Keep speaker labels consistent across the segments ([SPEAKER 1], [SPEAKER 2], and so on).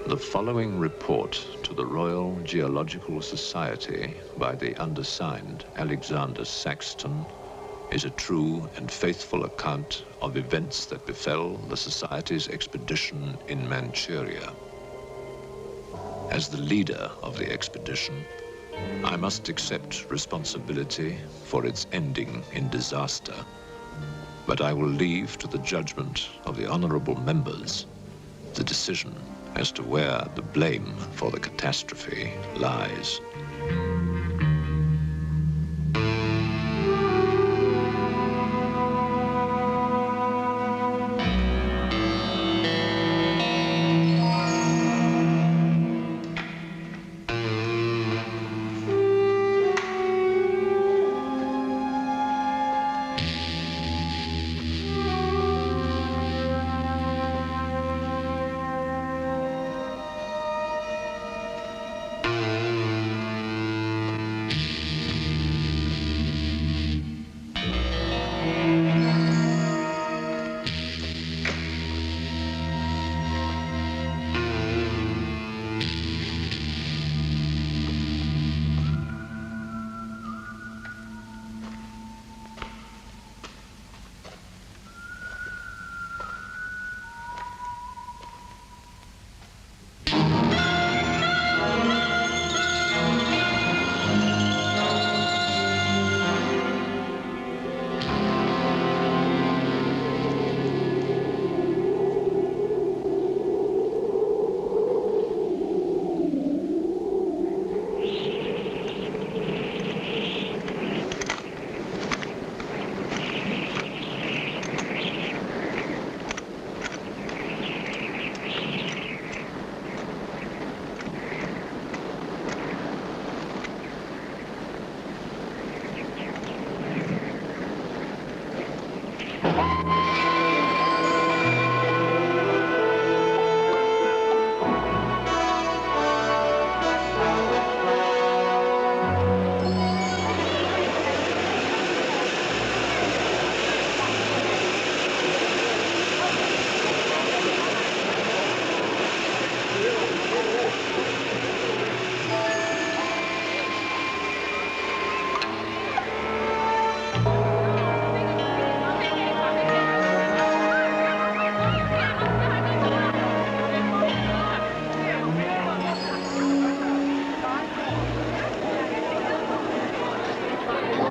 [SPEAKER 1] The following report to the Royal Geological Society by the undersigned Alexander Saxton is a true and faithful account of events that befell the Society's expedition in Manchuria. As the leader of the expedition, I must accept responsibility for its ending in disaster, but I will leave to the judgment of the honorable members the decision as to where the blame for the catastrophe lies.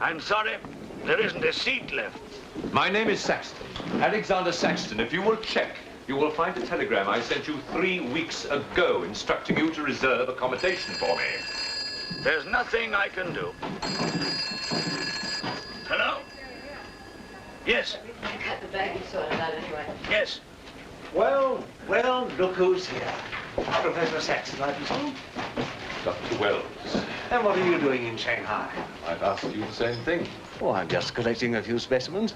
[SPEAKER 2] I'm sorry, there isn't a seat left.
[SPEAKER 3] My name is Saxton, Alexander Saxton. If you will check, you will find a telegram I sent you 3 weeks ago instructing you to reserve accommodation for me.
[SPEAKER 2] There's nothing I can do. Hello? Yes.
[SPEAKER 4] Cut the bag, you sorted that anyway.
[SPEAKER 2] Yes.
[SPEAKER 5] Well, look who's here. Professor Saxton, I presume?
[SPEAKER 3] Dr. Wells.
[SPEAKER 5] And what are you doing in Shanghai?
[SPEAKER 3] I've asked you the same thing.
[SPEAKER 5] Oh, I'm just collecting a few specimens.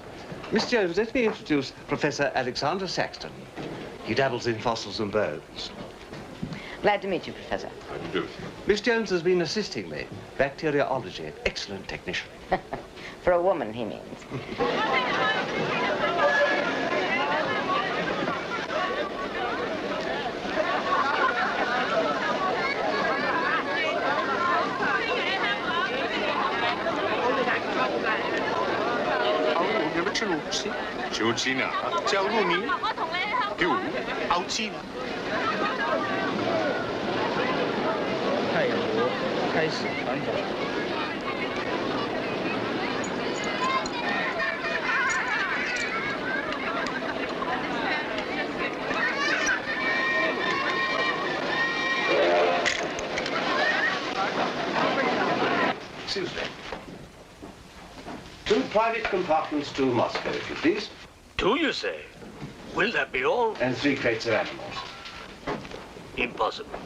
[SPEAKER 5] Miss Jones, let me introduce Professor Alexander Saxton. He dabbles in fossils and bones.
[SPEAKER 4] Glad to meet you, Professor.
[SPEAKER 3] How do you do?
[SPEAKER 5] Miss Jones has been assisting me. Bacteriology, excellent technician.
[SPEAKER 4] For a woman, he means.
[SPEAKER 6] 求知呢，叫入迷，第五，凹机呢。
[SPEAKER 7] 太阳国开始反转。
[SPEAKER 5] Excuse me. 2 private compartments to Moscow, if you please.
[SPEAKER 2] 2, you say? Will that be all?
[SPEAKER 5] And 3 crates of animals.
[SPEAKER 2] Impossible.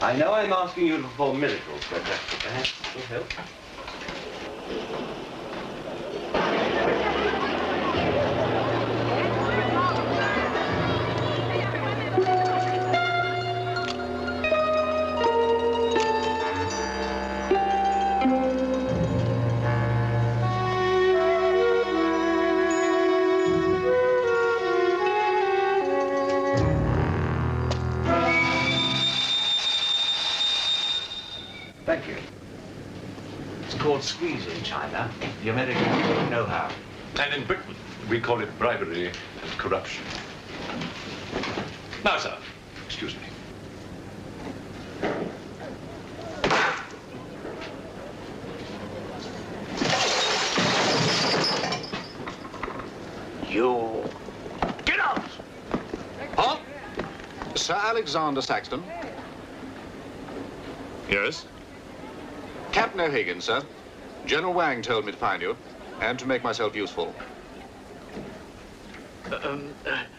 [SPEAKER 5] I know I'm asking you to perform miracles, but perhaps it will help. Thank you. It's called squeeze in China. The Americans don't know how.
[SPEAKER 3] And in Britain, we call it bribery and corruption. Now, sir, excuse me.
[SPEAKER 2] You... Get out!
[SPEAKER 6] Huh? Sir Alexander Saxton?
[SPEAKER 3] Yes?
[SPEAKER 6] Captain O'Higgins, sir. General Wang told me to find you, and to make myself useful.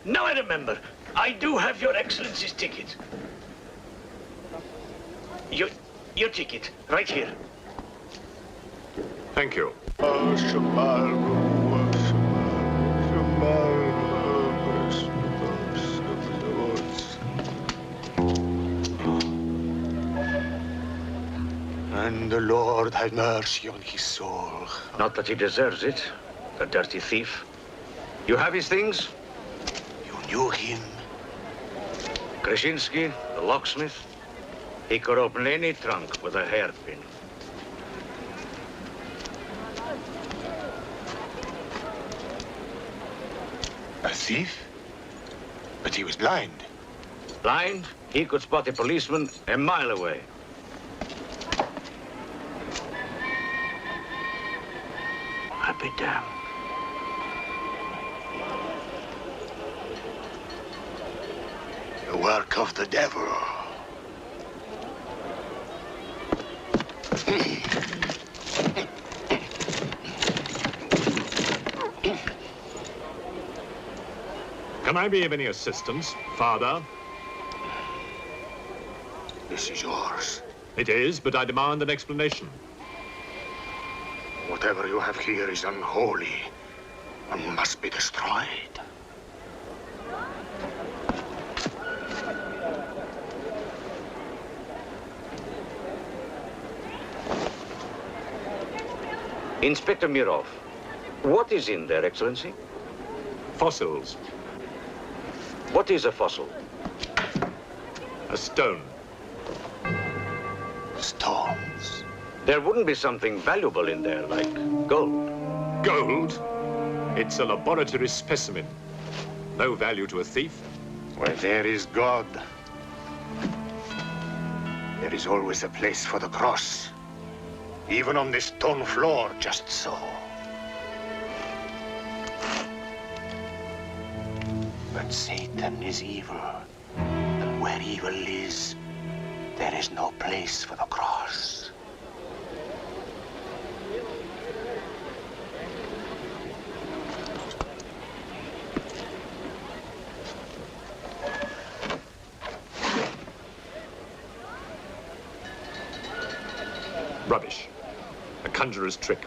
[SPEAKER 2] Now I remember. I do have your Excellency's ticket. Your ticket, right here.
[SPEAKER 3] Thank you.
[SPEAKER 6] And the Lord have mercy on his soul.
[SPEAKER 2] Not that he deserves it, the dirty thief. You have his things?
[SPEAKER 6] You knew him?
[SPEAKER 2] Krasinski, the locksmith, he could open any trunk with a hairpin.
[SPEAKER 6] A thief? But he was blind.
[SPEAKER 2] Blind, he could spot a policeman a mile away. I'll be damned.
[SPEAKER 6] The work of the devil.
[SPEAKER 3] Can I be of any assistance, Father?
[SPEAKER 6] This is yours.
[SPEAKER 3] It is, but I demand an explanation.
[SPEAKER 6] Whatever you have here is unholy and must be destroyed.
[SPEAKER 2] Inspector Mirov, what is in there, Excellency?
[SPEAKER 3] Fossils.
[SPEAKER 2] What is a fossil?
[SPEAKER 3] A stone.
[SPEAKER 6] Stones.
[SPEAKER 2] There wouldn't be something valuable in there, like gold.
[SPEAKER 3] Gold? It's a laboratory specimen. No value to a thief.
[SPEAKER 6] Where there is God, there is always a place for the cross. Even on this stone floor, just so. But Satan is evil. And where evil is, there is no place for the cross.
[SPEAKER 3] Rubbish. A conjurer's trick.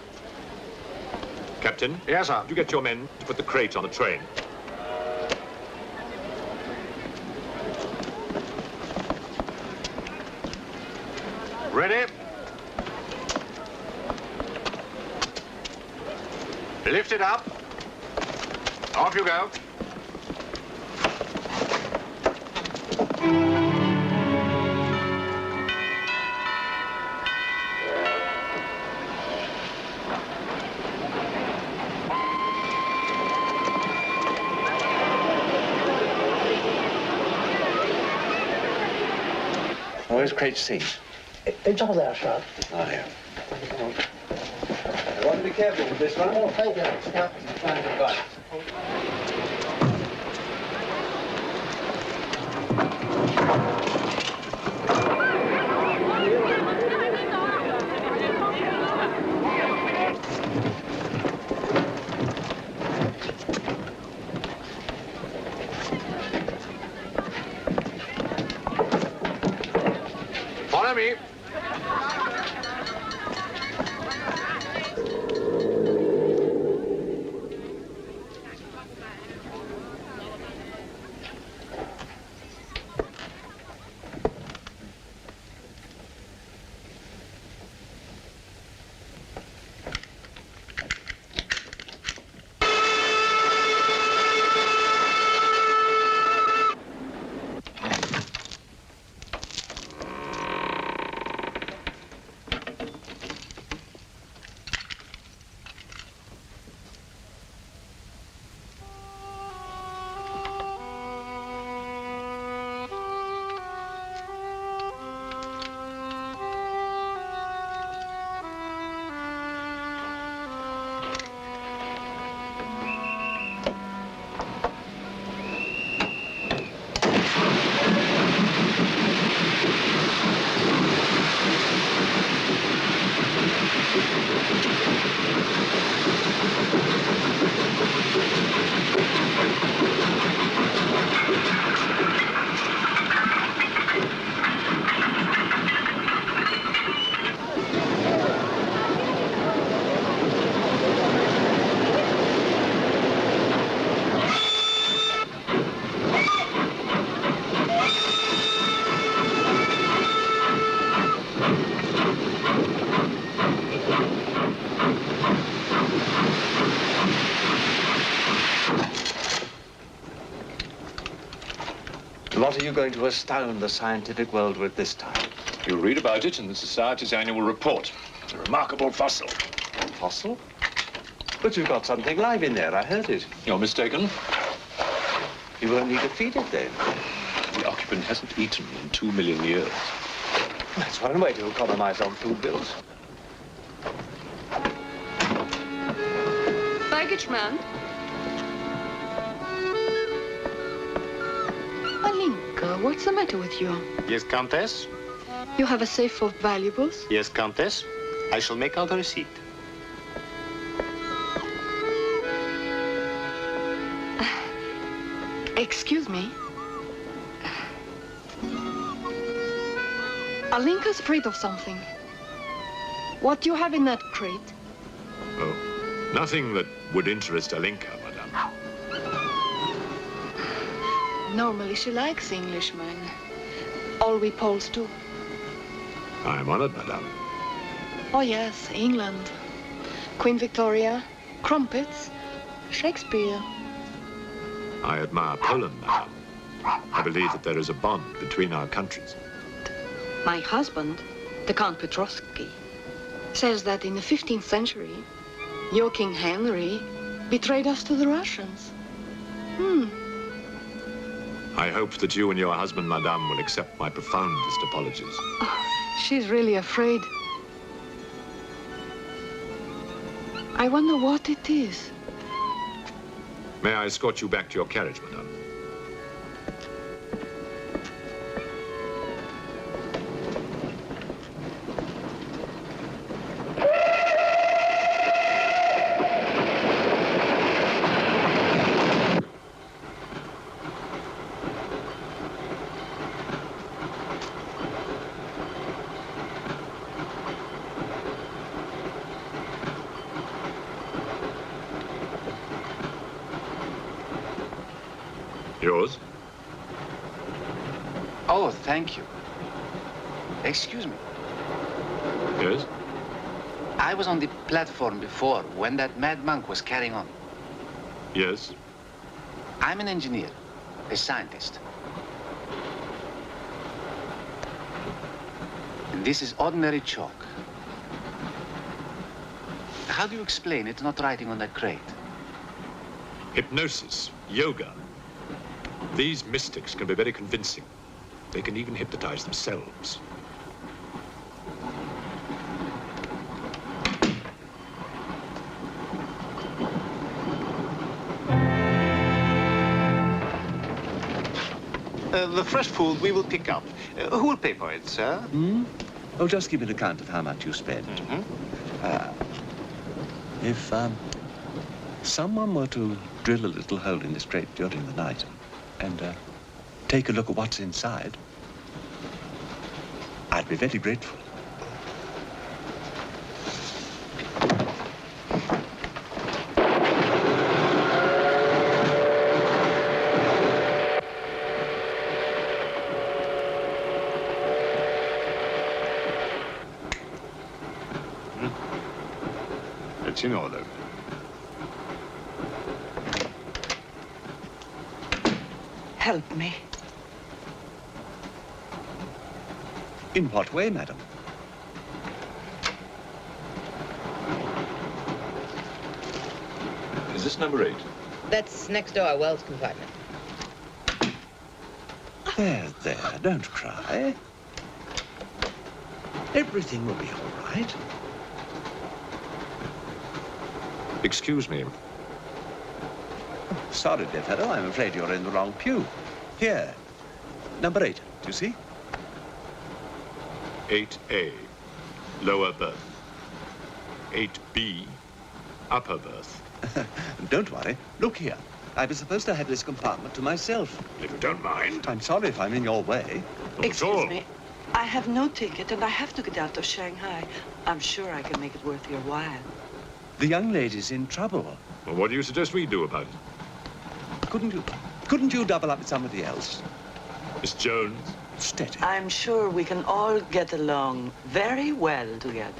[SPEAKER 3] Captain?
[SPEAKER 6] Yes, sir.
[SPEAKER 3] Would you get your men to put the crate on the train?
[SPEAKER 6] Ready? Lift it up. Off you go.
[SPEAKER 5] Where's crate C?
[SPEAKER 7] 照这样上。
[SPEAKER 5] Oh, here.
[SPEAKER 7] I want to be careful with this one. Oh, thank you.
[SPEAKER 6] Follow me.
[SPEAKER 5] What are you going to astound the scientific world with this time?
[SPEAKER 3] You'll read about it in the Society's annual report. It's a remarkable fossil.
[SPEAKER 5] Fossil? But you've got something live in there, I heard it.
[SPEAKER 3] You're mistaken.
[SPEAKER 5] You won't need to feed it then.
[SPEAKER 3] The occupant hasn't eaten in 2 million years.
[SPEAKER 5] That's one way to economize on food bills.
[SPEAKER 8] Baggage man. Alenka, what's the matter with you?
[SPEAKER 6] Yes, Countess?
[SPEAKER 8] You have a safe of valuables?
[SPEAKER 6] Yes, Countess. I shall make out a receipt.
[SPEAKER 8] Excuse me. Alenka's afraid of something. What do you have in that crate?
[SPEAKER 3] Oh, nothing that would interest Alenka, madame.
[SPEAKER 8] Normally she likes Englishmen. All we Poles do.
[SPEAKER 3] I am honored, madame.
[SPEAKER 8] Oh yes, England. Queen Victoria, crumpets, Shakespeare.
[SPEAKER 3] I admire Poland, madame. I believe that there is a bond between our countries.
[SPEAKER 8] My husband, the Count Petrovsky, says that in the 15th century, your King Henry betrayed us to the Russians.
[SPEAKER 3] I hope that you and your husband, madame, will accept my profoundest apologies.
[SPEAKER 8] Oh, she's really afraid. I wonder what it is.
[SPEAKER 3] May I escort you back to your carriage, madame? Yours?
[SPEAKER 6] Oh, thank you. Excuse me.
[SPEAKER 3] Yes?
[SPEAKER 6] I was on the platform before when that mad monk was carrying on.
[SPEAKER 3] Yes?
[SPEAKER 6] I'm an engineer, a scientist. And this is ordinary chalk. How do you explain it not writing on that crate?
[SPEAKER 3] Hypnosis, yoga. These mystics can be very convincing. They can even hypnotize themselves.
[SPEAKER 6] The fresh food we will pick up. Who will pay for it, sir?
[SPEAKER 5] Oh, just give me an account of how much you spent. If someone were to drill a little hole in this crate during the night and take a look at what's inside, I'd be very grateful.
[SPEAKER 3] It's in order.
[SPEAKER 8] Help me.
[SPEAKER 5] In what way, madam?
[SPEAKER 3] Is this number 8?
[SPEAKER 4] That's next door, our Wells compartment.
[SPEAKER 5] There, don't cry. Everything will be all right.
[SPEAKER 3] Excuse me.
[SPEAKER 5] Sorry, dear fellow, I'm afraid you're in the wrong pew. Here, number 8, do you see?
[SPEAKER 3] 8A, lower berth. 8B, upper berth.
[SPEAKER 5] Don't worry. Look here. I was supposed to have this compartment to myself.
[SPEAKER 3] If you don't mind.
[SPEAKER 5] I'm sorry if I'm in your way.
[SPEAKER 3] Not at all.
[SPEAKER 9] Excuse me. I have no ticket and I have to get out of Shanghai. I'm sure I can make it worth your while.
[SPEAKER 5] The young lady's in trouble.
[SPEAKER 3] Well, what do you suggest we do about it?
[SPEAKER 5] Couldn't you double up with somebody else?
[SPEAKER 3] Miss Jones?
[SPEAKER 5] Steady.
[SPEAKER 9] I'm sure we can all get along very well together.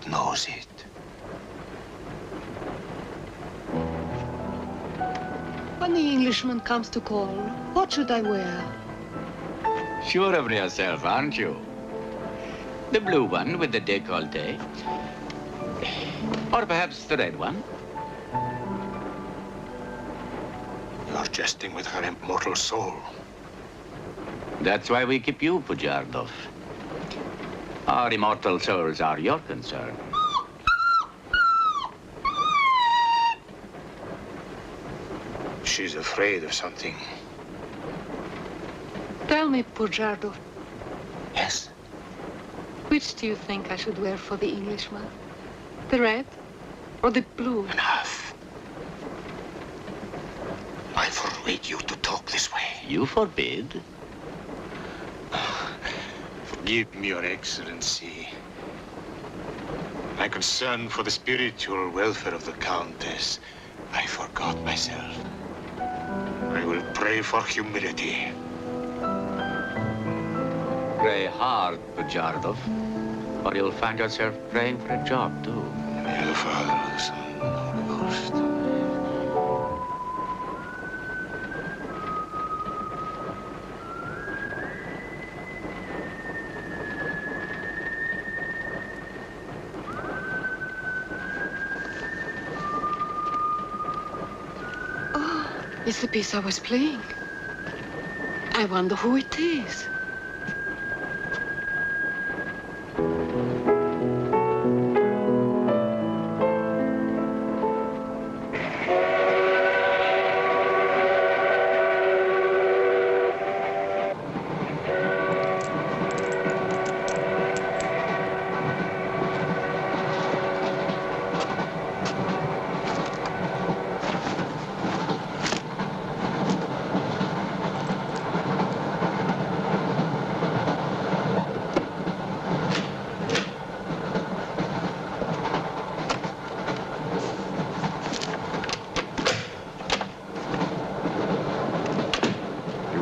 [SPEAKER 6] God knows it.
[SPEAKER 8] When the Englishman comes to call, what should I wear?
[SPEAKER 10] Sure of yourself, aren't you? The blue one with the décolleté. Or perhaps the red one.
[SPEAKER 6] You're jesting with her immortal soul.
[SPEAKER 10] That's why we keep you, Pujardov. Our immortal souls are your concern.
[SPEAKER 6] She's afraid of something.
[SPEAKER 8] Tell me, Pujardov,
[SPEAKER 6] Yes?
[SPEAKER 8] which do you think I should wear for the Englishman? The red or the blue?
[SPEAKER 6] Enough. I forbid you to talk this way.
[SPEAKER 10] You forbid?
[SPEAKER 6] Forgive me, Your Excellency. My concern for the spiritual welfare of the Countess, I forgot myself. I will pray for humility.
[SPEAKER 10] Pray hard, Pujardov, or you'll find yourself praying for a job, too.
[SPEAKER 6] In the name of the Father, the Son, and the Holy Ghost.
[SPEAKER 8] It's the piece I was playing. I wonder who it is.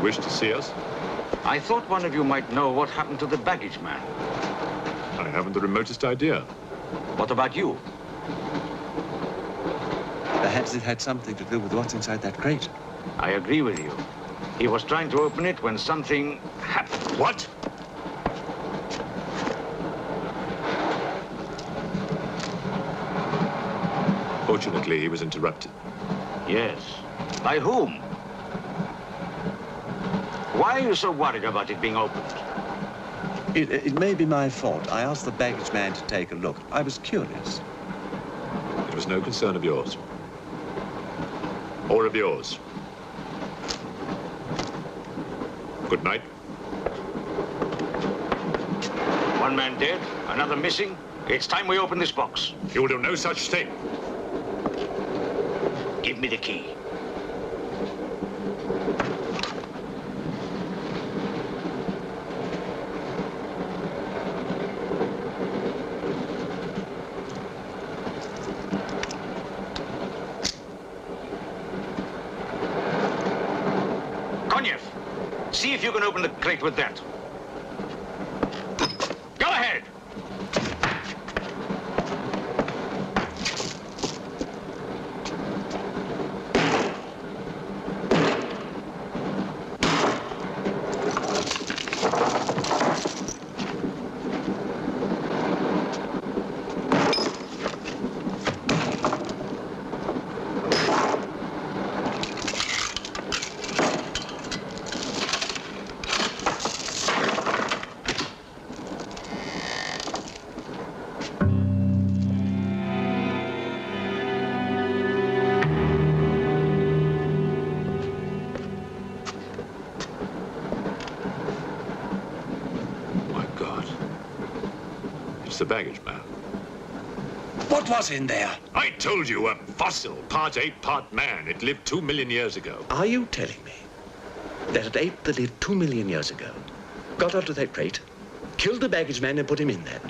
[SPEAKER 3] Wish to see us?
[SPEAKER 2] I thought one of you might know what happened to the baggage man.
[SPEAKER 3] I haven't the remotest idea.
[SPEAKER 2] What about you?
[SPEAKER 5] Perhaps it had something to do with what's inside that crate.
[SPEAKER 2] I agree with you. He was trying to open it when something happened.
[SPEAKER 3] What? Fortunately, he was interrupted.
[SPEAKER 2] Yes. By whom? Why are you so worried about it being opened?
[SPEAKER 5] It may be my fault. I asked the baggage man to take a look. I was curious.
[SPEAKER 3] It was no concern of yours. Or of yours. Good night.
[SPEAKER 2] One man dead, another missing. It's time we open this box.
[SPEAKER 3] You will do no such thing.
[SPEAKER 2] Give me the key. See if you can open the crate with that. Go ahead.
[SPEAKER 3] It's the baggage man.
[SPEAKER 5] What was in there?
[SPEAKER 3] I told you, a fossil, part ape, part man. It lived 2 million years ago.
[SPEAKER 5] Are you telling me that an ape that lived 2 million years ago got onto that crate, killed the baggage man and put him in there,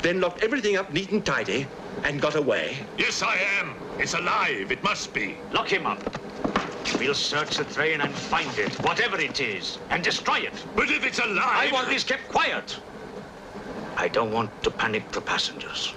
[SPEAKER 5] then locked everything up neat and tidy and got away?
[SPEAKER 3] Yes, I am. It's alive. It must be.
[SPEAKER 2] Lock him up. We'll search the train and find it, whatever it is, and destroy it.
[SPEAKER 3] But if it's alive...
[SPEAKER 2] I want this kept quiet. I don't want to panic the passengers.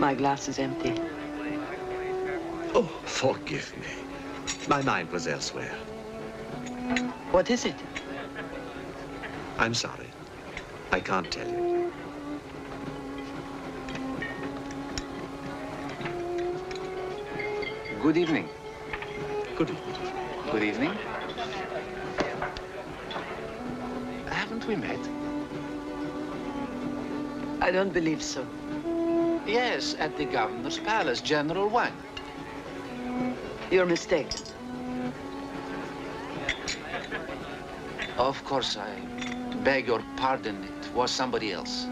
[SPEAKER 9] My glass is empty.
[SPEAKER 5] Oh, forgive me. My mind was elsewhere.
[SPEAKER 9] What is it?
[SPEAKER 5] I'm sorry. I can't tell you.
[SPEAKER 10] Good evening.
[SPEAKER 5] Good evening.
[SPEAKER 10] Good evening. Haven't we met?
[SPEAKER 9] I don't believe so.
[SPEAKER 10] Yes, at the governor's palace, General 1.
[SPEAKER 9] You're mistaken.
[SPEAKER 10] Of course, I beg your pardon. It was somebody else.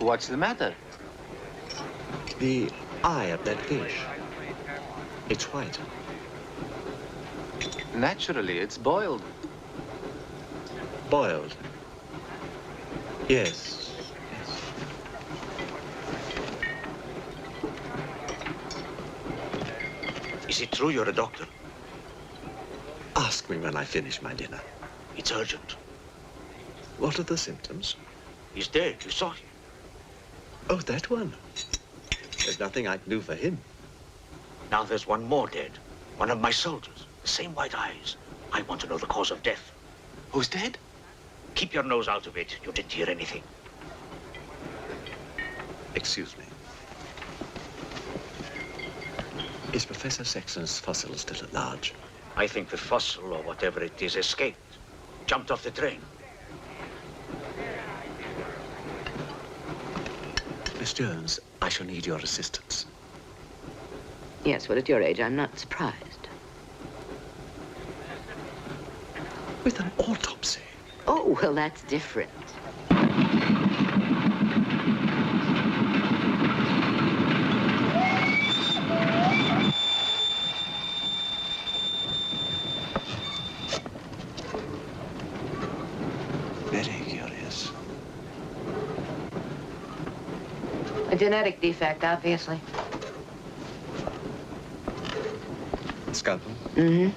[SPEAKER 10] What's the matter?
[SPEAKER 5] The eye of that fish. It's white.
[SPEAKER 10] Naturally, it's boiled.
[SPEAKER 5] Boiled. Yes.
[SPEAKER 2] Is it true you're a doctor?
[SPEAKER 5] Ask me when I finish my dinner.
[SPEAKER 2] It's urgent.
[SPEAKER 5] What are the symptoms?
[SPEAKER 2] He's dead. You saw him.
[SPEAKER 5] Oh, that one. There's nothing I can do for him.
[SPEAKER 2] Now there's one more dead. One of my soldiers. The same white eyes. I want to know the cause of death.
[SPEAKER 10] Who's dead?
[SPEAKER 2] Keep your nose out of it. You didn't hear anything.
[SPEAKER 5] Excuse me. Is Professor Saxton's fossil still at large?
[SPEAKER 2] I think the fossil, or whatever it is, escaped. Jumped off the train.
[SPEAKER 5] Miss Jones, I shall need your assistance.
[SPEAKER 4] Yes, well, at your age, I'm not surprised.
[SPEAKER 5] With an autopsy?
[SPEAKER 4] Oh, well, that's different.
[SPEAKER 5] Very curious.
[SPEAKER 4] A genetic defect, obviously.
[SPEAKER 5] Scalpel?
[SPEAKER 4] Mm-hmm.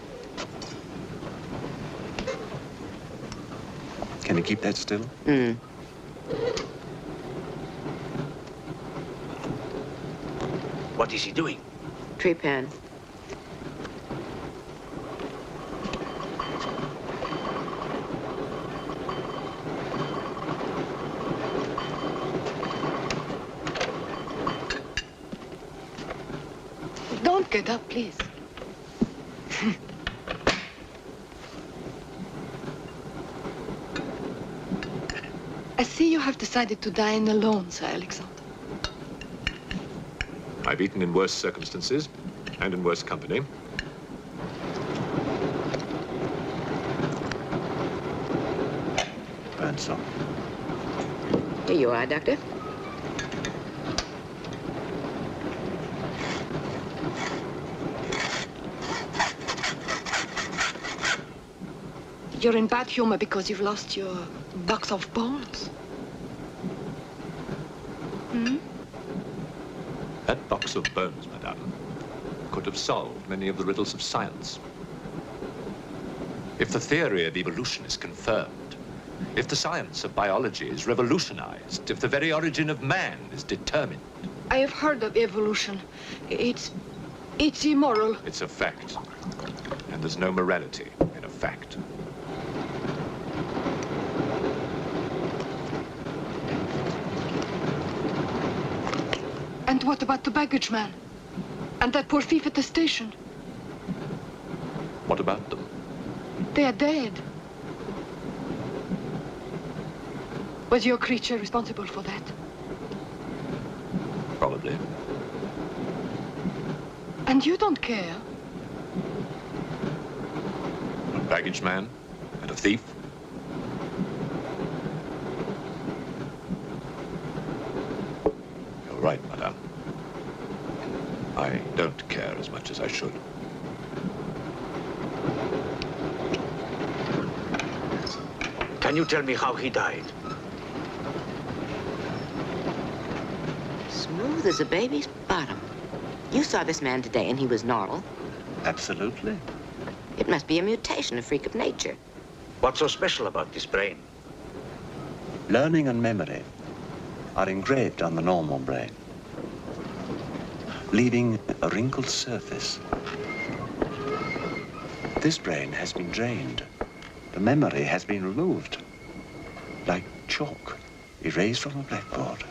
[SPEAKER 5] Can you keep that still?
[SPEAKER 4] Mm.
[SPEAKER 2] What is he doing?
[SPEAKER 4] Tree pan.
[SPEAKER 8] Don't get up, please. I see you have decided to dine alone, Sir Alexander.
[SPEAKER 1] I've eaten in worse circumstances and in worse company.
[SPEAKER 5] Burn some.
[SPEAKER 4] Here you are, Doctor.
[SPEAKER 8] You're in bad humor because you've lost your box of bones. Hmm?
[SPEAKER 1] That box of bones, madame, could have solved many of the riddles of science. If the theory of evolution is confirmed, if the science of biology is revolutionized, if the very origin of man is determined.
[SPEAKER 8] I have heard of evolution. It's immoral.
[SPEAKER 1] It's a fact. And there's no morality in a fact.
[SPEAKER 8] And what about the baggage man? And that poor thief at the station?
[SPEAKER 1] What about them?
[SPEAKER 8] They are dead. Was your creature responsible for that?
[SPEAKER 1] Probably.
[SPEAKER 8] And you don't care?
[SPEAKER 1] A baggage man and a thief? You're right, madame. I don't care as much as I should.
[SPEAKER 2] Can you tell me how he died?
[SPEAKER 4] Smooth as a baby's bottom. You saw this man today and he was normal.
[SPEAKER 5] Absolutely.
[SPEAKER 4] It must be a mutation, a freak of nature.
[SPEAKER 2] What's so special about this brain?
[SPEAKER 5] Learning and memory are engraved on the normal brain, leaving a wrinkled surface. This brain has been drained. The memory has been removed, like chalk erased from a blackboard.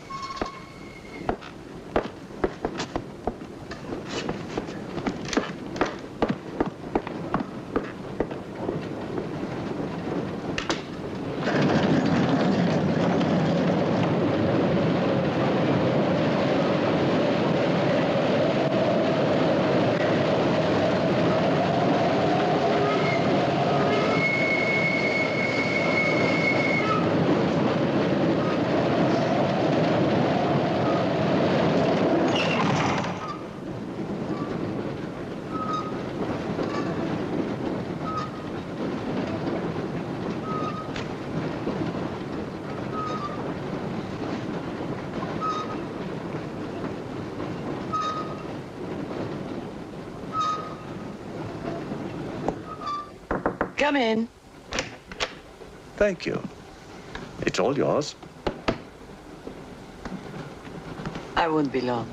[SPEAKER 9] Come in.
[SPEAKER 5] Thank you. It's all yours.
[SPEAKER 9] I won't be long.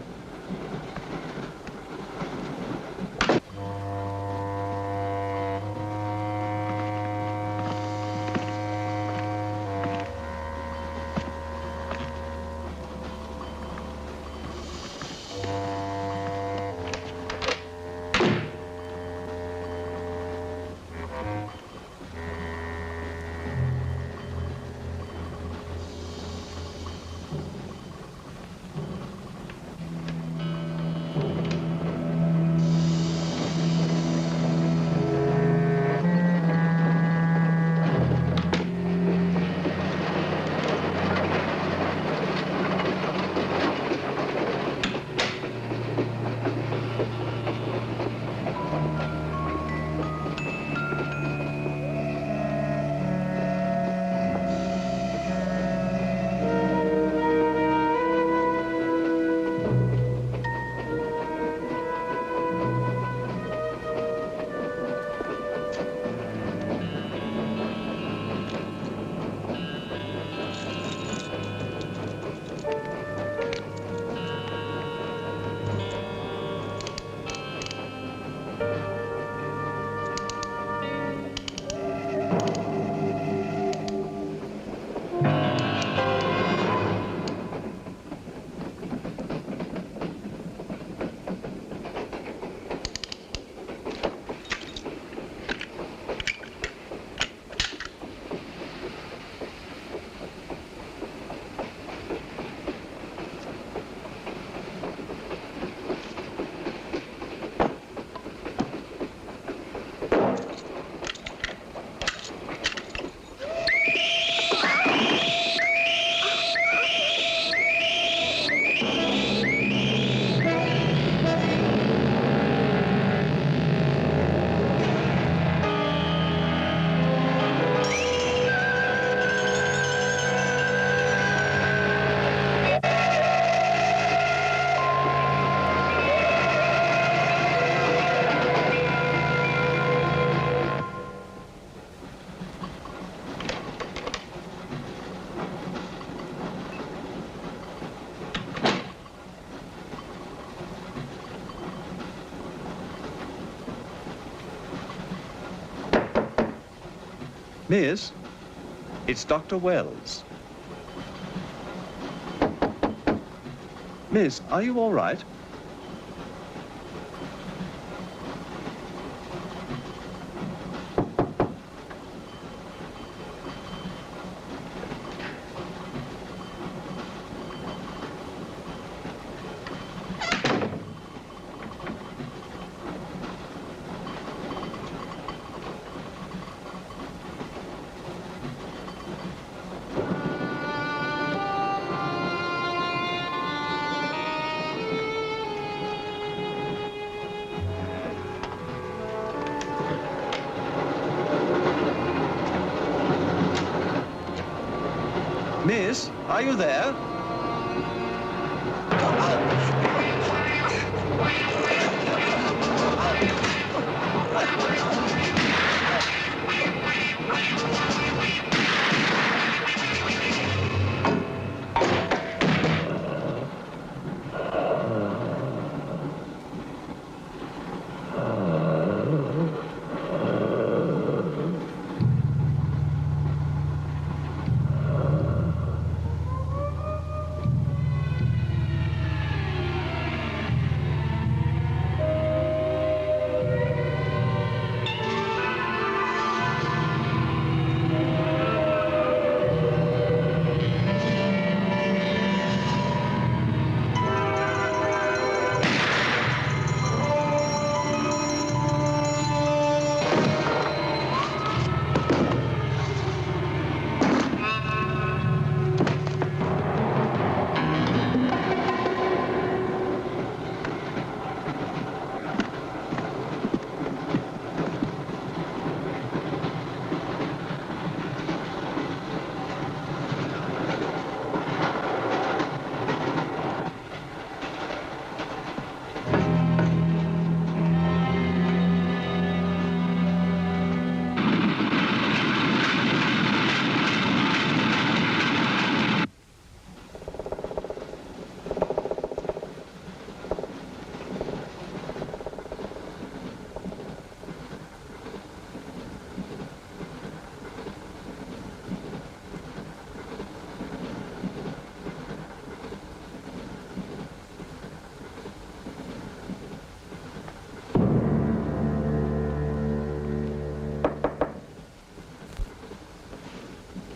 [SPEAKER 11] Miss, it's Dr. Wells. Miss, are you all right? Miss, are you there?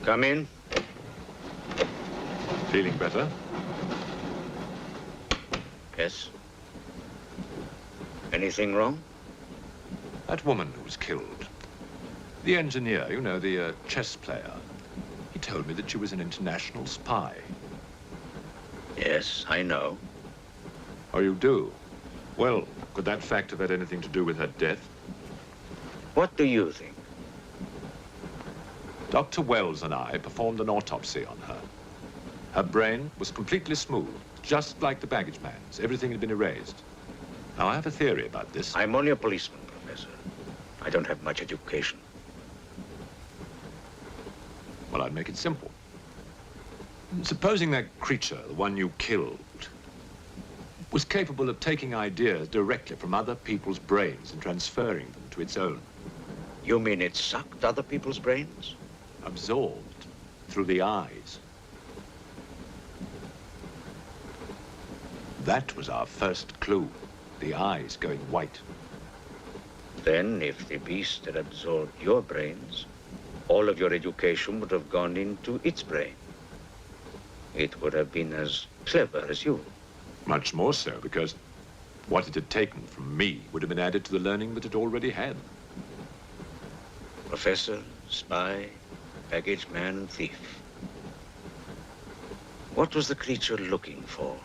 [SPEAKER 2] Come in.
[SPEAKER 3] Feeling better?
[SPEAKER 2] Yes. Anything wrong?
[SPEAKER 3] That woman who was killed. The engineer, you know, the chess player. He told me that she was an international spy.
[SPEAKER 2] Yes, I know.
[SPEAKER 3] Oh, you do? Well, could that fact have had anything to do with her death?
[SPEAKER 2] What do you think?
[SPEAKER 3] Dr. Wells and I performed an autopsy on her. Her brain was completely smooth, just like the baggage man's. Everything had been erased. Now, I have a theory about this.
[SPEAKER 2] I'm only a policeman, Professor. I don't have much education.
[SPEAKER 3] Well, I'd make it simple. Supposing that creature, the one you killed, was capable of taking ideas directly from other people's brains and transferring them to its own.
[SPEAKER 2] You mean it sucked other people's brains?
[SPEAKER 3] Absorbed through the eyes. That was our first clue, the eyes going white.
[SPEAKER 2] Then, if the beast had absorbed your brains, all of your education would have gone into its brain. It would have been as clever as you.
[SPEAKER 3] Much more so, because what it had taken from me would have been added to the learning that it already had.
[SPEAKER 2] Professor, spy, baggage man, and thief. What was the creature looking for?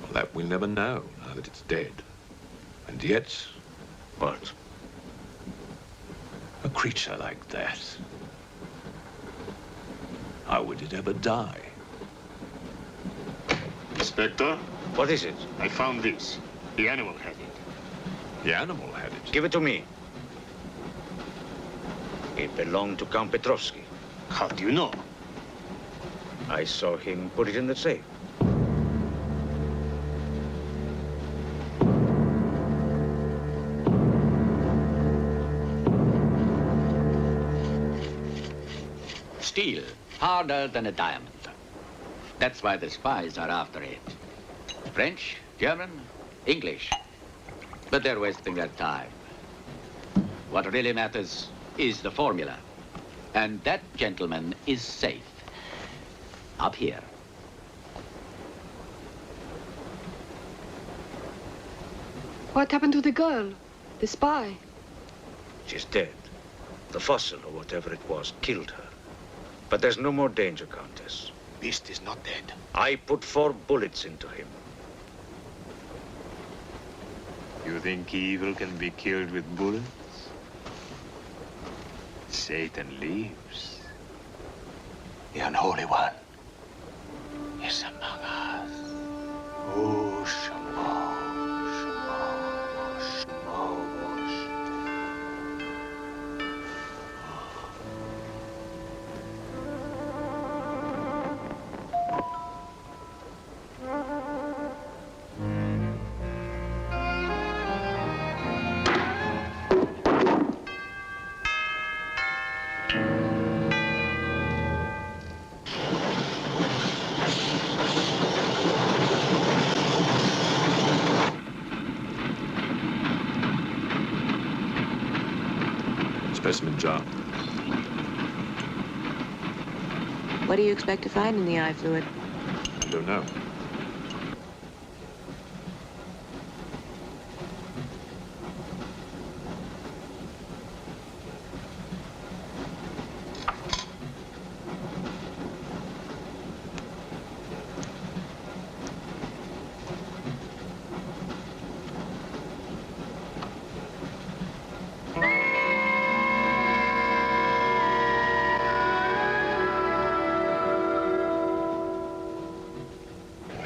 [SPEAKER 3] Well, that we'll never know, now that it's dead. And yet...
[SPEAKER 2] What?
[SPEAKER 3] A creature like that. How would it ever die?
[SPEAKER 6] Inspector?
[SPEAKER 2] What is it?
[SPEAKER 6] I found this. The animal had it.
[SPEAKER 3] The animal had it?
[SPEAKER 2] Give it to me. It belonged to Count Petrovsky.
[SPEAKER 6] How do you know?
[SPEAKER 2] I saw him put it in the safe.
[SPEAKER 10] steel, harder than a diamond. That's why the spies are after it. French, German, English. But they're wasting their time. What really matters is the formula. And that, gentleman, is safe. Up here.
[SPEAKER 8] What happened to the girl? The spy?
[SPEAKER 2] She's dead. The fossil, or whatever it was, killed her. But there's no more danger, Countess.
[SPEAKER 6] Beast is not dead.
[SPEAKER 2] I put 4 bullets into him.
[SPEAKER 6] You think evil can be killed with bullets? Satan lives. The unholy one is among us. Oh, Shamo, Shamo, Shamo.
[SPEAKER 3] Specimen jar.
[SPEAKER 4] What do you expect to find in the eye fluid?
[SPEAKER 3] I don't know.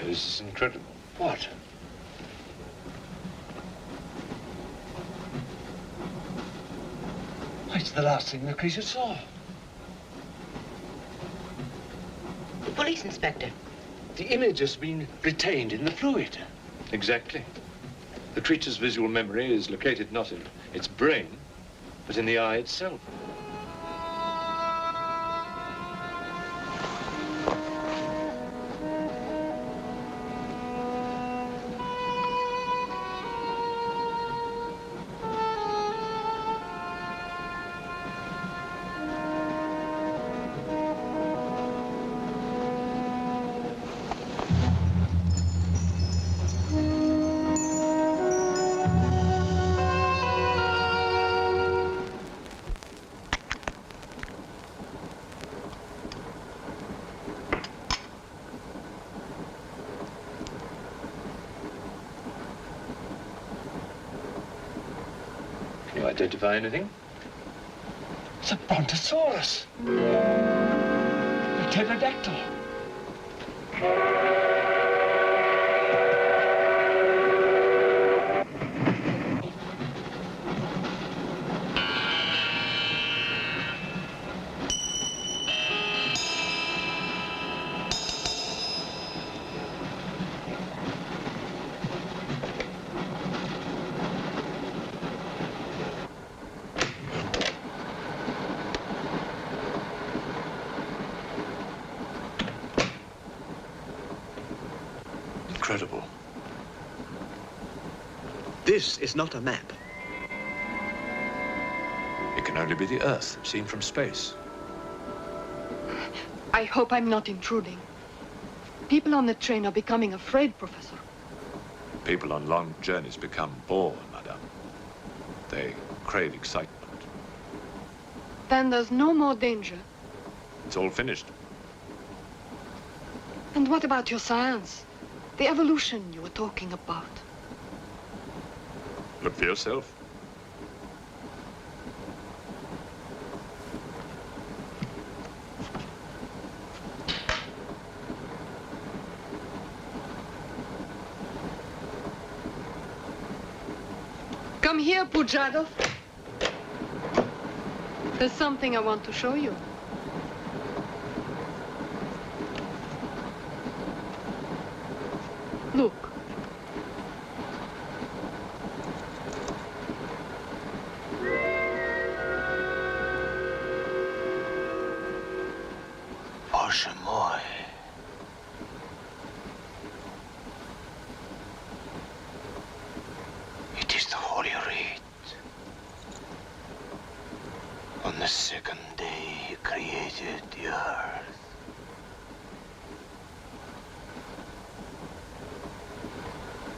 [SPEAKER 3] This is incredible.
[SPEAKER 6] What? It's the last thing the creature saw.
[SPEAKER 4] The police inspector.
[SPEAKER 6] The image has been retained in the fluid.
[SPEAKER 3] Exactly. The creature's visual memory is located not in its brain, but in the eye itself. Identify anything?
[SPEAKER 6] It's a brontosaurus. A pterodactyl.
[SPEAKER 3] Incredible.
[SPEAKER 5] This is not a map.
[SPEAKER 3] It can only be the Earth, seen from space.
[SPEAKER 8] I hope I'm not intruding. People on the train are becoming afraid, Professor.
[SPEAKER 3] People on long journeys become bored, madame. They crave excitement.
[SPEAKER 8] Then there's no more danger.
[SPEAKER 3] It's all finished.
[SPEAKER 8] And what about your science? The evolution you were talking about.
[SPEAKER 3] Look for yourself.
[SPEAKER 8] Come here, Pujado. There's something I want to show you. Look.
[SPEAKER 6] Bоже мой. It is the Holy Rite. On the second day, he created the earth.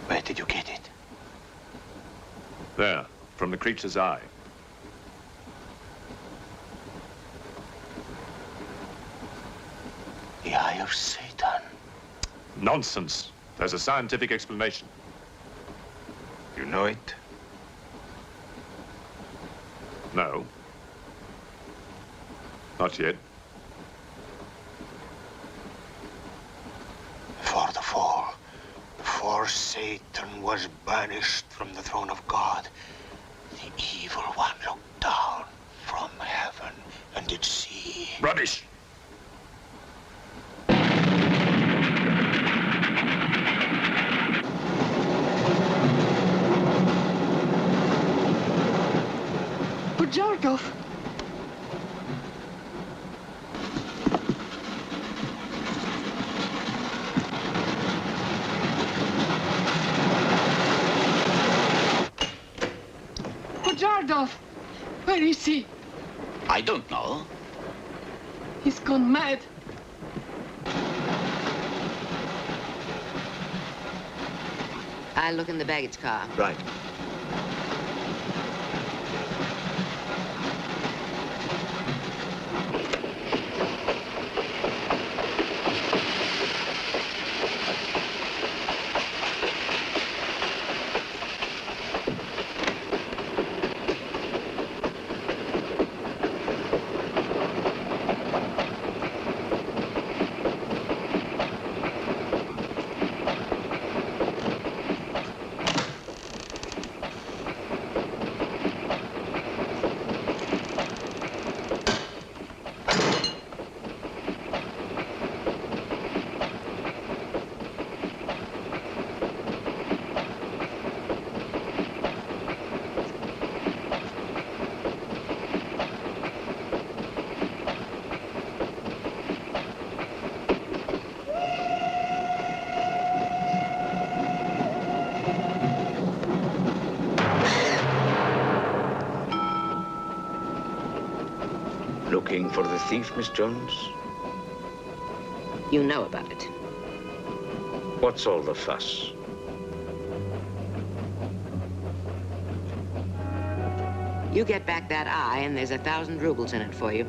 [SPEAKER 6] Where did you get it?
[SPEAKER 3] There, from the creature's eye.
[SPEAKER 6] The eye of Satan.
[SPEAKER 3] Nonsense. There's a scientific explanation.
[SPEAKER 6] You know it?
[SPEAKER 3] No. Not yet.
[SPEAKER 6] For the fall, before Satan was banished from the throne of God, the evil one looked down from heaven and did see.
[SPEAKER 3] Rubbish!
[SPEAKER 8] Jarkov. Pujardov, where is he?
[SPEAKER 10] I don't know.
[SPEAKER 8] He's gone mad.
[SPEAKER 4] I'll look in the baggage car.
[SPEAKER 5] Right.
[SPEAKER 2] Looking for the thief, Miss Jones?
[SPEAKER 4] You know about it.
[SPEAKER 2] What's all the fuss?
[SPEAKER 4] You get back that eye, and there's 1,000 rubles in it for you.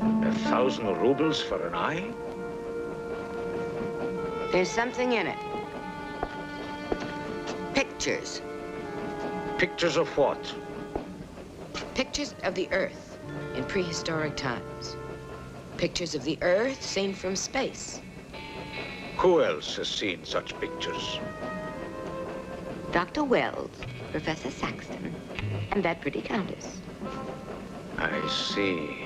[SPEAKER 2] 1,000 rubles for an eye?
[SPEAKER 4] There's something in it. Pictures.
[SPEAKER 2] Pictures of what?
[SPEAKER 4] Pictures of the Earth in prehistoric times. Pictures of the Earth seen from space.
[SPEAKER 2] Who else has seen such pictures?
[SPEAKER 4] Dr. Wells, Professor Saxton, and that pretty countess.
[SPEAKER 2] I see.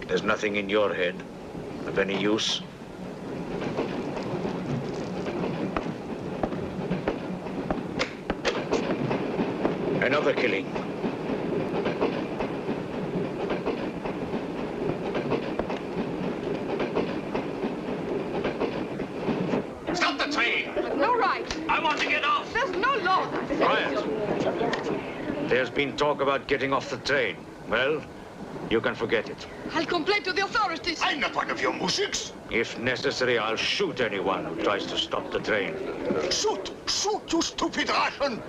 [SPEAKER 2] There's nothing in your head of any use. Another killing. There's been talk about getting off the train. Well, you can forget it.
[SPEAKER 8] I'll complain to the authorities.
[SPEAKER 6] I'm not one of your musics.
[SPEAKER 2] If necessary, I'll shoot anyone who tries to stop the train.
[SPEAKER 6] Shoot! Shoot, you stupid Russian!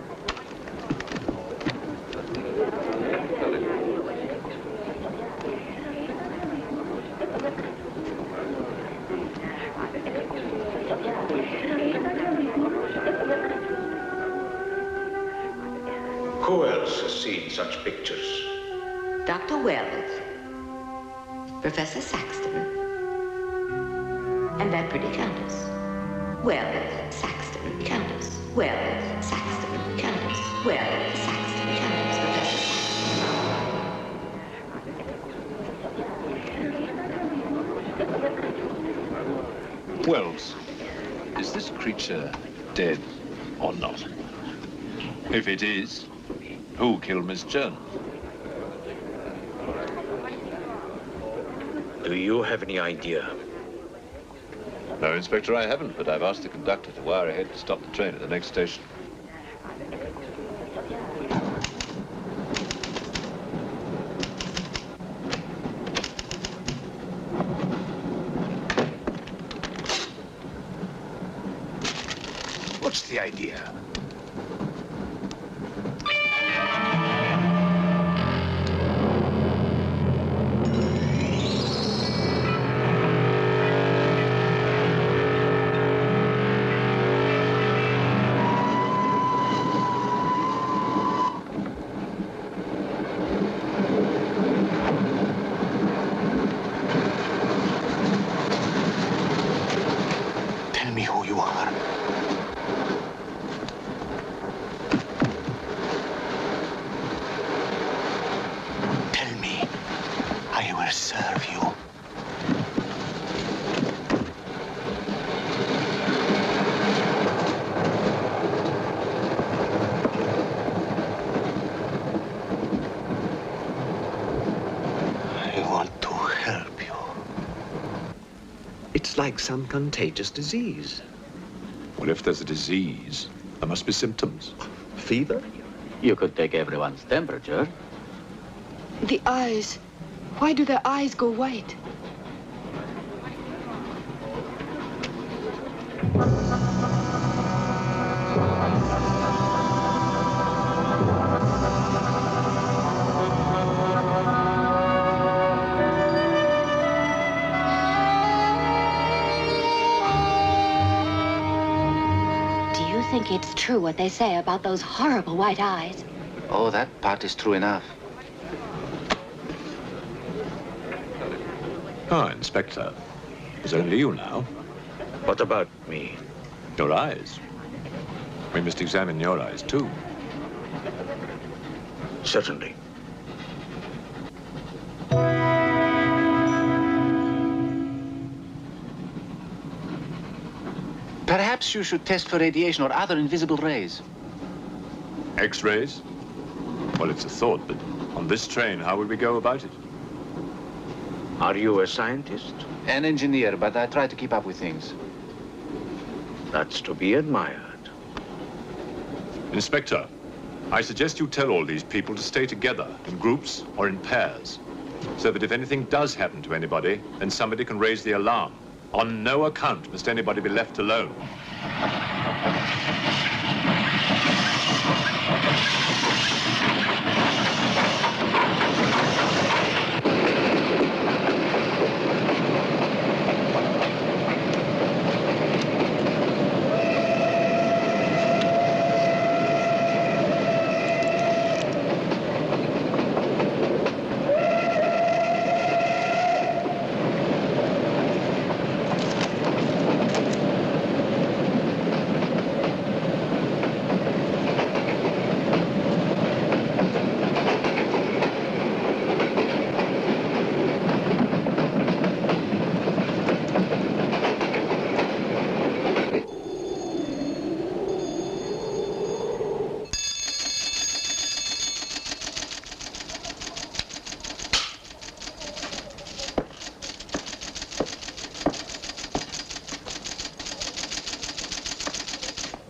[SPEAKER 2] Who else has seen such pictures?
[SPEAKER 4] Dr. Wells, Professor Saxton, and that pretty countess. Wells, Saxton, countess. Wells, Saxton, countess. Wells, Saxton, countess. Professor Saxton.
[SPEAKER 3] Wells, is this creature dead or not? If it is, who killed Miss Jones?
[SPEAKER 2] Do you have any idea?
[SPEAKER 3] No, Inspector, I haven't, but I've asked the conductor to wire ahead to stop the train at the next station.
[SPEAKER 6] What's the idea? Tell me who you are. Tell me, I will serve you. I want to help you.
[SPEAKER 5] It's like some contagious disease.
[SPEAKER 3] Well, if there's a disease, there must be symptoms.
[SPEAKER 5] Fever?
[SPEAKER 10] You could take everyone's temperature.
[SPEAKER 8] The eyes. Why do their eyes go white?
[SPEAKER 12] Do you think it's true what they say about those horrible white eyes?
[SPEAKER 10] Oh, that part is true enough.
[SPEAKER 3] Ah, Inspector. It's only you now.
[SPEAKER 2] What about me?
[SPEAKER 3] Your eyes. We must examine your eyes, too.
[SPEAKER 2] Certainly.
[SPEAKER 10] Perhaps you should test for radiation or other invisible rays.
[SPEAKER 3] X-rays? Well, it's a thought, but on this train, how would we go about it?
[SPEAKER 2] Are you a scientist?
[SPEAKER 10] An engineer, but I try to keep up with things.
[SPEAKER 2] That's to be admired.
[SPEAKER 3] Inspector, I suggest you tell all these people to stay together in groups or in pairs, so that if anything does happen to anybody, then somebody can raise the alarm. On no account must anybody be left alone.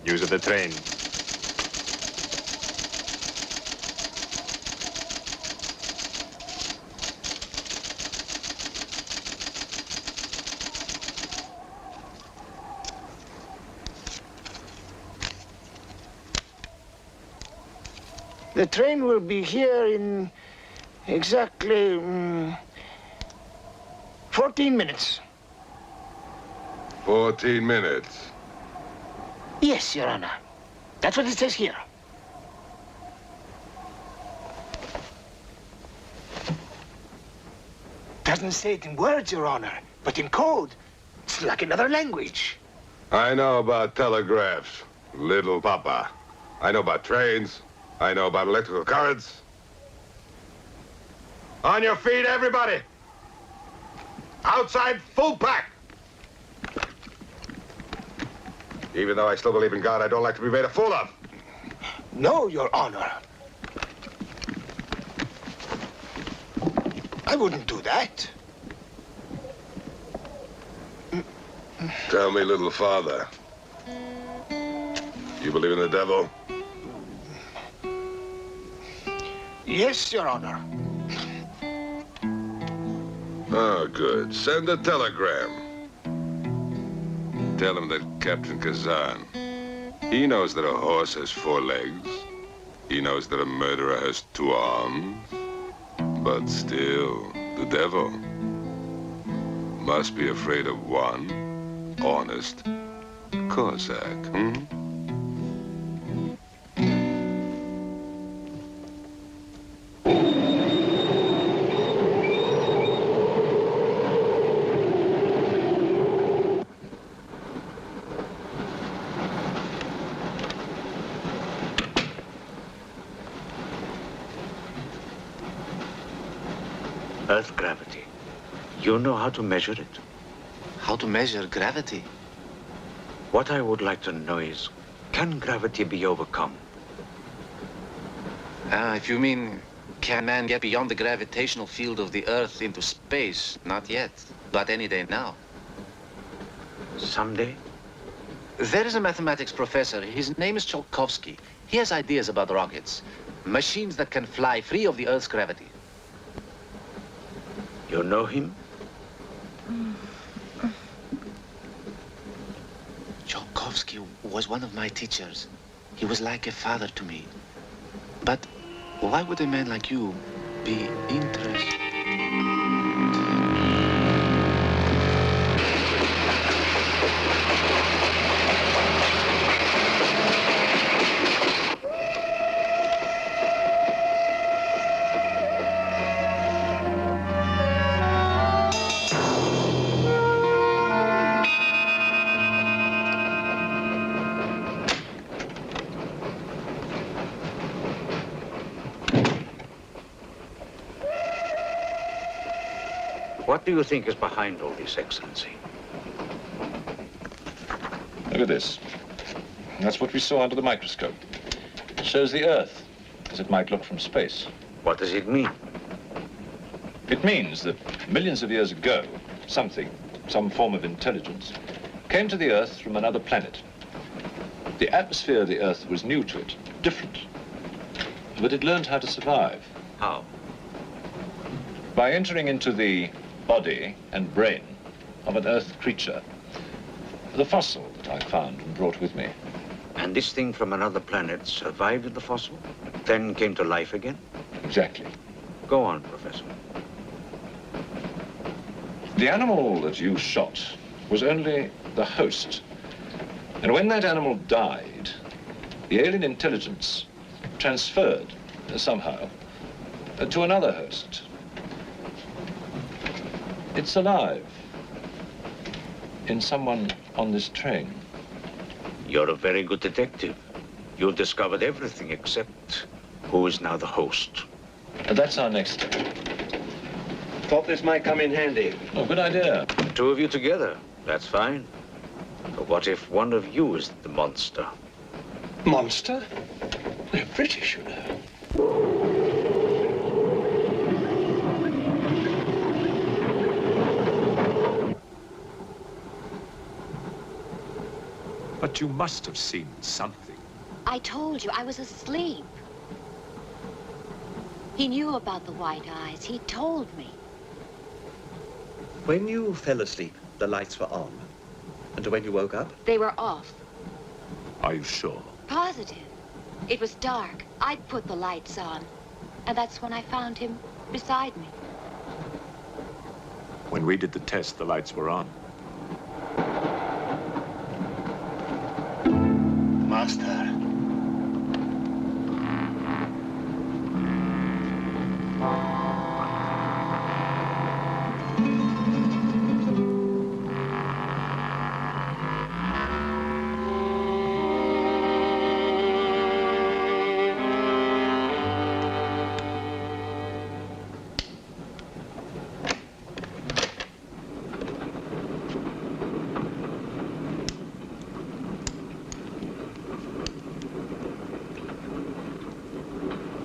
[SPEAKER 6] Use of the train.
[SPEAKER 13] The train will be here in exactly 14 minutes.
[SPEAKER 14] 14 minutes?
[SPEAKER 13] Yes, Your Honor. That's what it says here. Doesn't say it in words, Your Honor, but in code. It's like another language.
[SPEAKER 14] I know about telegraphs, little papa. I know about trains. I know about electrical currents. On your feet, everybody! Outside, full pack! Even though I still believe in God, I don't like to be made a fool of.
[SPEAKER 13] No, Your Honor. I wouldn't do that.
[SPEAKER 14] Tell me, little father. You believe in the devil?
[SPEAKER 13] Yes, Your Honor.
[SPEAKER 14] Oh, good. Send a telegram. Tell him that Captain Kazan, he knows that a horse has 4 legs. He knows that a murderer has 2 arms. But still, the devil must be afraid of one honest Cossack,
[SPEAKER 2] Earth gravity. You know how to measure it?
[SPEAKER 15] How to measure gravity?
[SPEAKER 2] What I would like to know is, can gravity be overcome?
[SPEAKER 15] If you mean, can man get beyond the gravitational field of the Earth into space? Not yet, but any day now.
[SPEAKER 2] Someday?
[SPEAKER 15] There is a mathematics professor. His name is Tsiolkovsky. He has ideas about rockets, machines that can fly free of the Earth's gravity.
[SPEAKER 2] You know him?
[SPEAKER 15] Tsiolkovsky was one of my teachers. He was like a father to me. But why would a man like you be interested?
[SPEAKER 2] What do you think is behind all this, Excellency?
[SPEAKER 3] Look at this. That's what we saw under the microscope. It shows the Earth as it might look from space.
[SPEAKER 2] What does it mean?
[SPEAKER 3] It means that millions of years ago, some form of intelligence, came to the Earth from another planet. The atmosphere of the Earth was new to it, different. But it learned how to survive.
[SPEAKER 2] How?
[SPEAKER 3] By entering into the body and brain of an Earth creature. The fossil that I found and brought with me.
[SPEAKER 2] And this thing from another planet survived in the fossil, then came to life again?
[SPEAKER 3] Exactly.
[SPEAKER 2] Go on, Professor.
[SPEAKER 3] The animal that you shot was only the host. And when that animal died, the alien intelligence transferred somehow to another host. It's alive in someone on this train.
[SPEAKER 2] You're a very good detective. You've discovered everything except who is now the host.
[SPEAKER 3] And that's our next step.
[SPEAKER 5] Thought this might come in handy.
[SPEAKER 3] Oh, good idea.
[SPEAKER 2] The 2 of you together, that's fine. But what if one of you is the monster?
[SPEAKER 5] Monster? They're British, you know.
[SPEAKER 3] But you must have seen something.
[SPEAKER 12] I told you I was asleep. He knew about the white eyes. He told me.
[SPEAKER 11] When you fell asleep, the lights were on. And when you woke up?
[SPEAKER 12] They were off.
[SPEAKER 3] Are you sure?
[SPEAKER 12] Positive. It was dark. I'd put the lights on, and that's when I found him beside me.
[SPEAKER 3] When we did the test, the lights were on.
[SPEAKER 6] Master.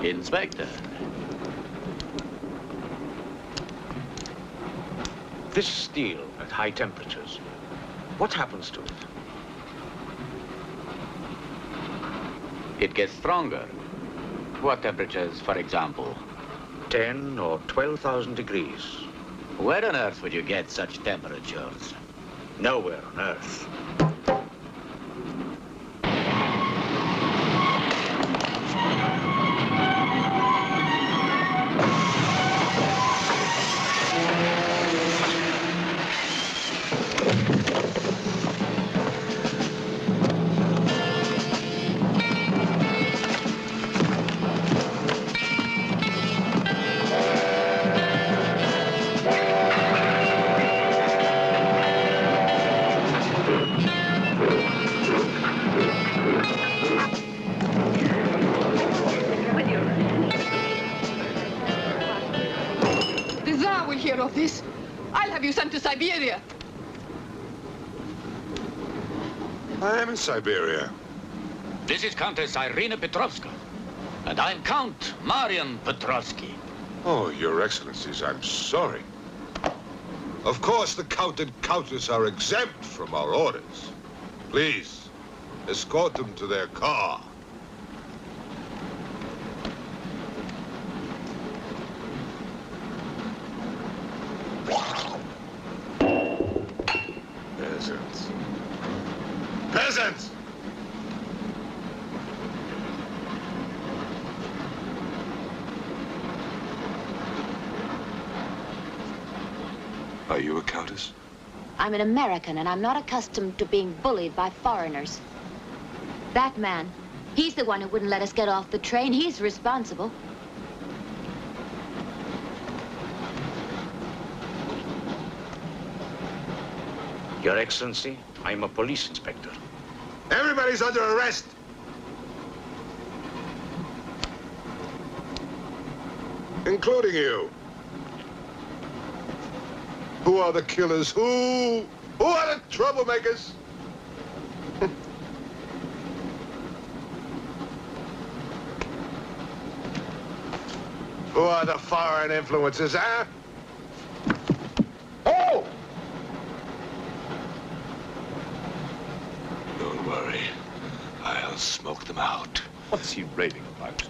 [SPEAKER 10] Inspector.
[SPEAKER 2] This steel at high temperatures, what happens to it?
[SPEAKER 10] It gets stronger. What temperatures, for example?
[SPEAKER 2] 10 or 12,000 degrees.
[SPEAKER 10] Where on earth would you get such temperatures?
[SPEAKER 2] Nowhere on earth.
[SPEAKER 8] Of this, I'll have you sent to Siberia.
[SPEAKER 14] I am in Siberia.
[SPEAKER 10] This is Countess Irina Petrovska, and I'm Count Marian Petrovsky.
[SPEAKER 14] Oh, Your Excellencies, I'm sorry. Of course, the Count and Countess are exempt from our orders. Please, escort them to their car. Peasants. Peasants! Are you a countess?
[SPEAKER 12] I'm an American, and I'm not accustomed to being bullied by foreigners. That man, he's the one who wouldn't let us get off the train. He's responsible.
[SPEAKER 2] Your Excellency, I'm a police inspector.
[SPEAKER 14] Everybody's under arrest! Including you. Who are the killers? Who are the troublemakers? Who are the foreign influences, huh? Oh! Don't worry. I'll smoke them out.
[SPEAKER 3] What's he raving about?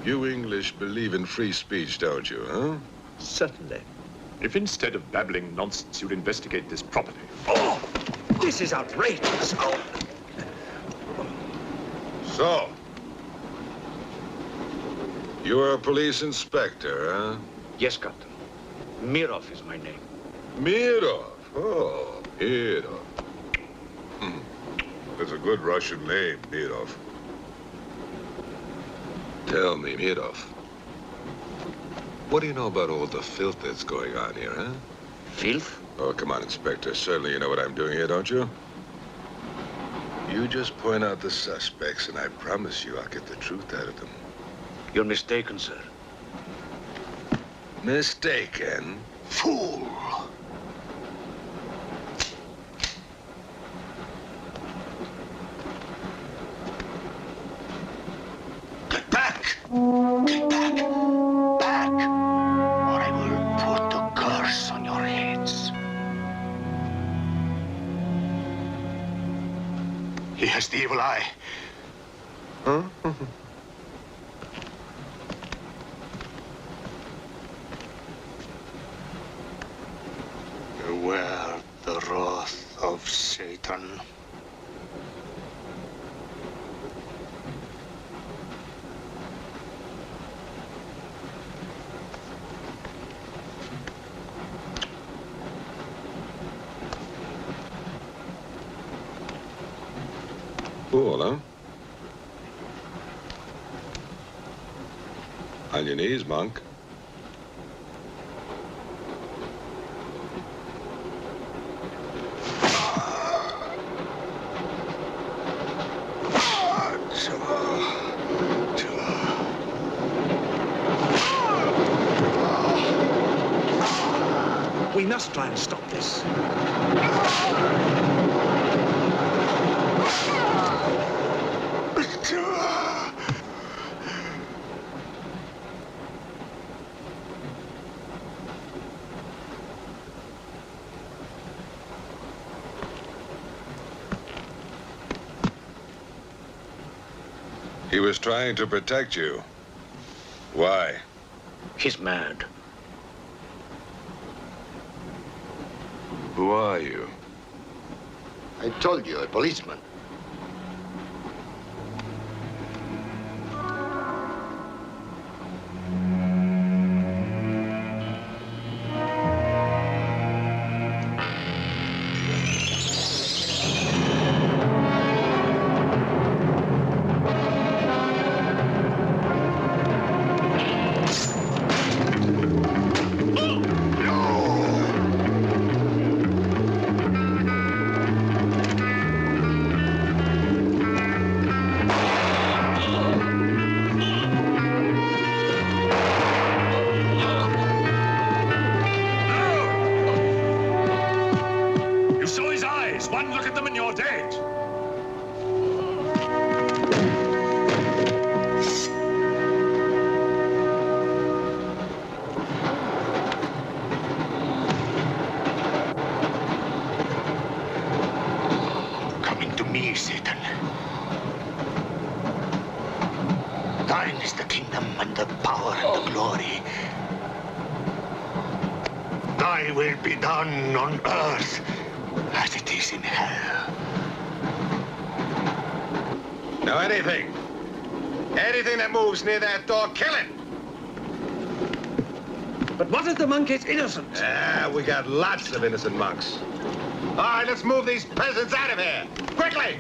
[SPEAKER 14] You English believe in free speech, don't you, huh?
[SPEAKER 11] Certainly.
[SPEAKER 3] If instead of babbling nonsense, you'd investigate this properly.
[SPEAKER 11] Oh! This is outrageous! Oh!
[SPEAKER 14] So, you are a police inspector, huh?
[SPEAKER 2] Yes, Captain. Mirov is my name.
[SPEAKER 14] Mirov? Oh, Mirov. That's a good Russian name, Mirov. Tell me, Mirov, what do you know about all the filth that's going on here, huh?
[SPEAKER 2] Filth?
[SPEAKER 14] Oh, come on, Inspector. Certainly you know what I'm doing here, don't you? You just point out the suspects, and I promise you I'll get the truth out of them.
[SPEAKER 2] You're mistaken, sir.
[SPEAKER 14] Mistaken? Fool!
[SPEAKER 13] Get back! Get back! Back! Or I will put a curse on your heads. He has the evil eye.
[SPEAKER 14] Huh?
[SPEAKER 6] Beware the wrath of Satan.
[SPEAKER 14] Cool, huh? On your knees, monk.
[SPEAKER 5] We must try and stop this.
[SPEAKER 14] He was trying to protect you. Why?
[SPEAKER 2] He's mad.
[SPEAKER 14] Who are you?
[SPEAKER 13] I told you, a policeman.
[SPEAKER 14] Anything that moves near that door, kill it!
[SPEAKER 5] But what if the monk is innocent?
[SPEAKER 14] Ah, we got lots of innocent monks. All right, let's move these peasants out of here. Quickly!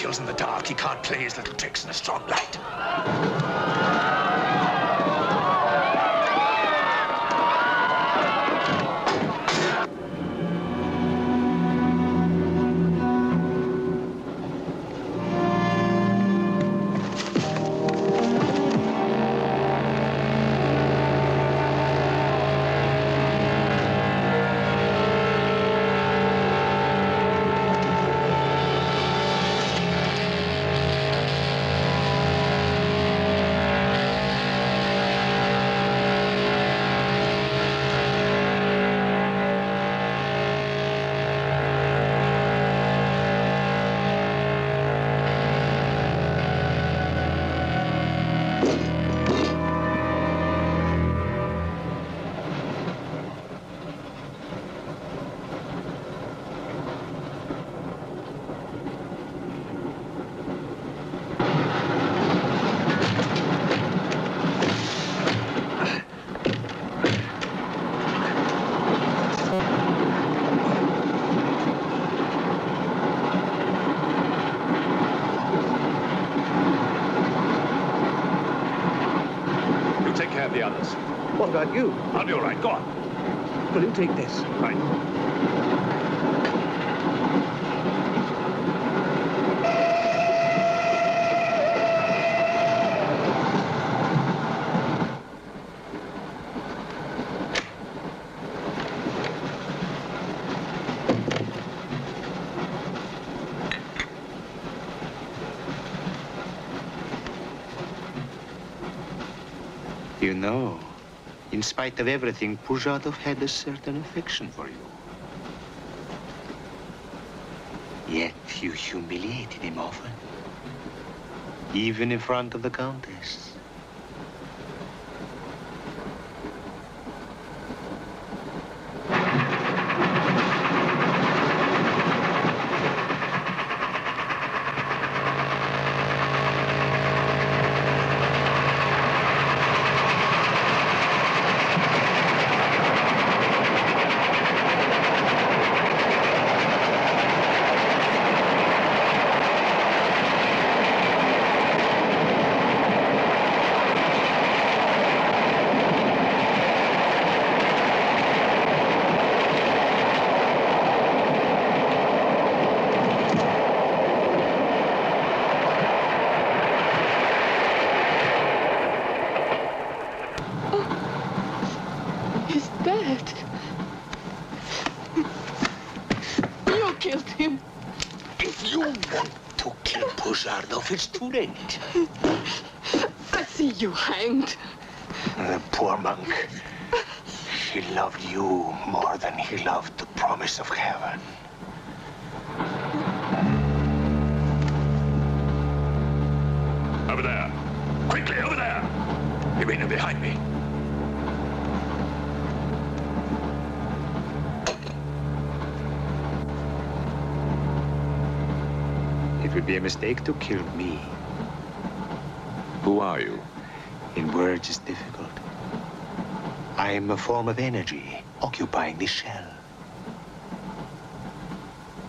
[SPEAKER 13] kills in the dark. He can't play his little tricks in a strong light.
[SPEAKER 3] The others.
[SPEAKER 11] What about you?
[SPEAKER 3] I'll be all right. Go on.
[SPEAKER 11] Will you take this?
[SPEAKER 3] Right.
[SPEAKER 6] You know, in spite of everything, Pujatov had a certain affection for you. Yet you humiliated him often, even in front of the Countess. It's too late.
[SPEAKER 8] I see you hanged.
[SPEAKER 6] The poor monk. He loved you more than he loved the promise of heaven.
[SPEAKER 3] Over there. Quickly, over there. Eugenio, behind me.
[SPEAKER 6] It would be a mistake to kill me.
[SPEAKER 3] Who are you?
[SPEAKER 6] In words, it's difficult. I am a form of energy occupying this shell.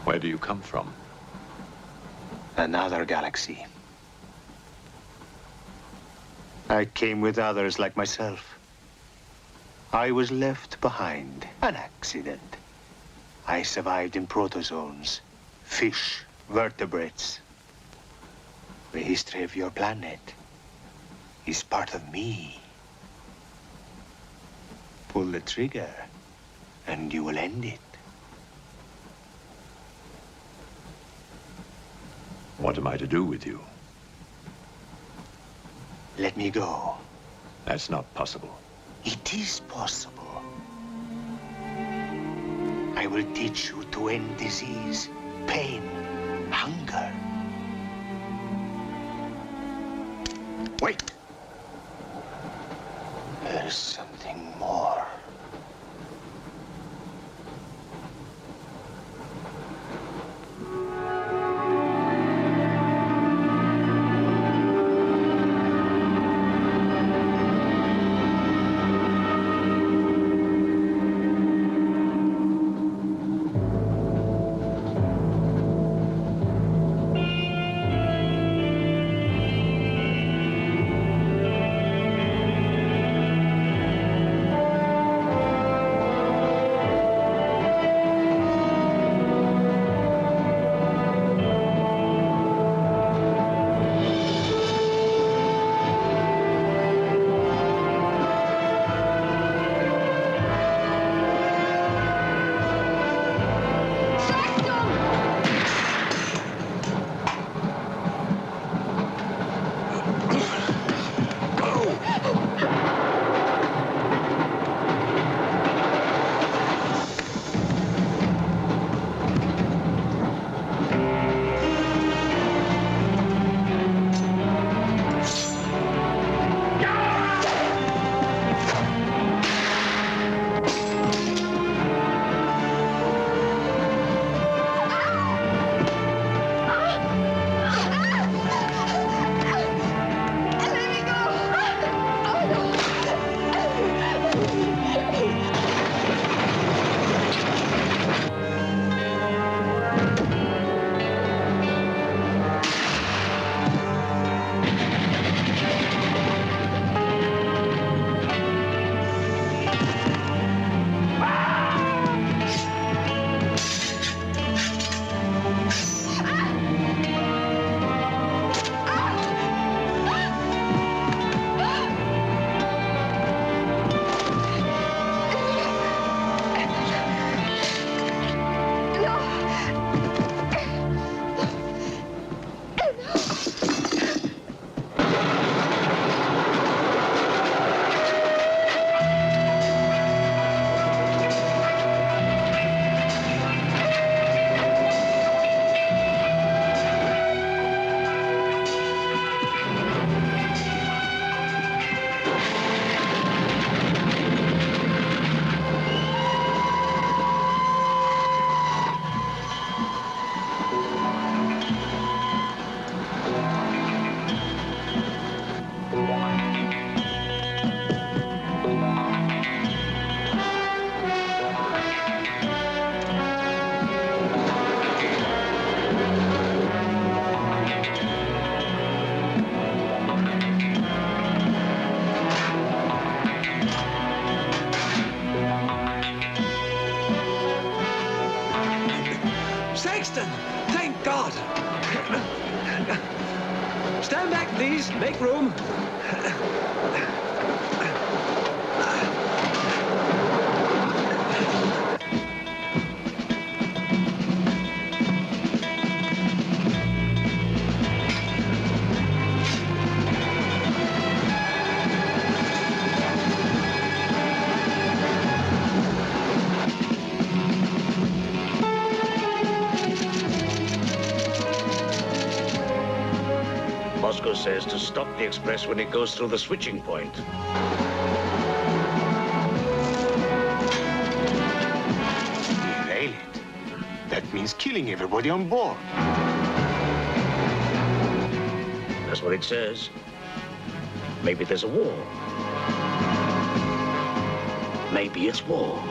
[SPEAKER 3] Where do you come from?
[SPEAKER 6] Another galaxy. I came with others like myself. I was left behind. An accident. I survived in protozoans, fish, vertebrates. The history of your planet is part of me. Pull the trigger, and you will end it.
[SPEAKER 3] What am I to do with you?
[SPEAKER 6] Let me go.
[SPEAKER 3] That's not possible.
[SPEAKER 6] It is possible. I will teach you to end disease, pain, hunger. Wait. There is something more.
[SPEAKER 5] Saxton! Thank God! Stand back, please. Make room.
[SPEAKER 2] Says to stop the Express when it goes through the switching point.
[SPEAKER 6] Derail it. That means killing everybody on board.
[SPEAKER 2] That's what it says. Maybe there's a war. Maybe it's war.